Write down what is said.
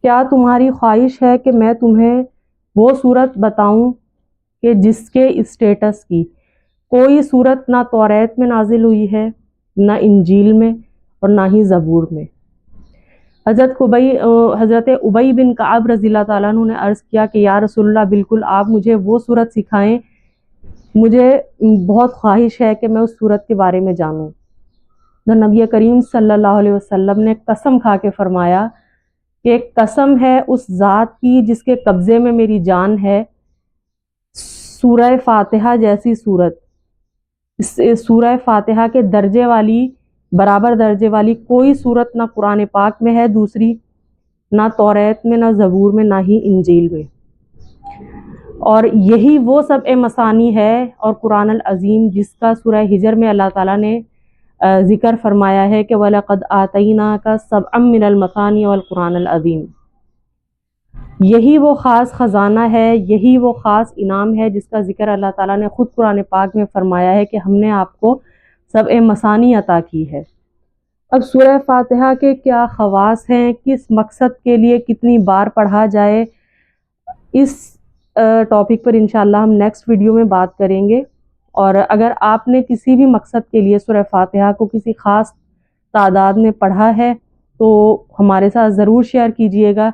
کیا تمہاری خواہش ہے کہ میں تمہیں وہ صورت بتاؤں کہ جس کے اسٹیٹس کی کوئی صورت نہ توریت میں نازل ہوئی ہے، نہ انجیل میں، اور نہ ہی زبور میں؟ حضرت ابی بن کعب رضی اللہ تعالیٰ عنہ نے عرض کیا کہ یا رسول اللہ، بالکل آپ مجھے وہ صورت سکھائیں، مجھے بہت خواہش ہے کہ میں اس صورت کے بارے میں جانوں۔ تو نبی کریم صلی اللہ علیہ وسلم نے قسم کھا کے فرمایا کہ ایک قسم ہے اس ذات کی جس کے قبضے میں میری جان ہے، سورہ فاتحہ جیسی صورت، سورہ فاتحہ کے درجے والی، برابر درجے والی کوئی صورت نہ قرآن پاک میں ہے، دوسری نہ توریت میں، نہ زبور میں، نہ ہی انجیل میں۔ اور یہی وہ سبع مثانی ہے اور قرآن العظیم جس کا سورہ ہجر میں اللہ تعالیٰ نے ذکر فرمایا ہے کہ وَلَقَدْ آتَيْنَاكَ سَبْعًا مِّنَ الْمَثَانِي وَالْقُرْآنِ الْعَظِيمِ۔ یہی وہ خاص خزانہ ہے، یہی وہ خاص انعام ہے جس کا ذکر اللہ تعالیٰ نے خود قرآن پاک میں فرمایا ہے کہ ہم نے آپ کو سبع مثانی عطا کی ہے۔ اب سورہ فاتحہ کے کیا خواص ہیں، کس مقصد کے لیے کتنی بار پڑھا جائے، اس ٹاپک پر انشاءاللہ ہم نیکسٹ ویڈیو میں بات کریں گے۔ اور اگر آپ نے کسی بھی مقصد کے لیے سورہ فاتحہ کو کسی خاص تعداد میں پڑھا ہے تو ہمارے ساتھ ضرور شیئر کیجئے گا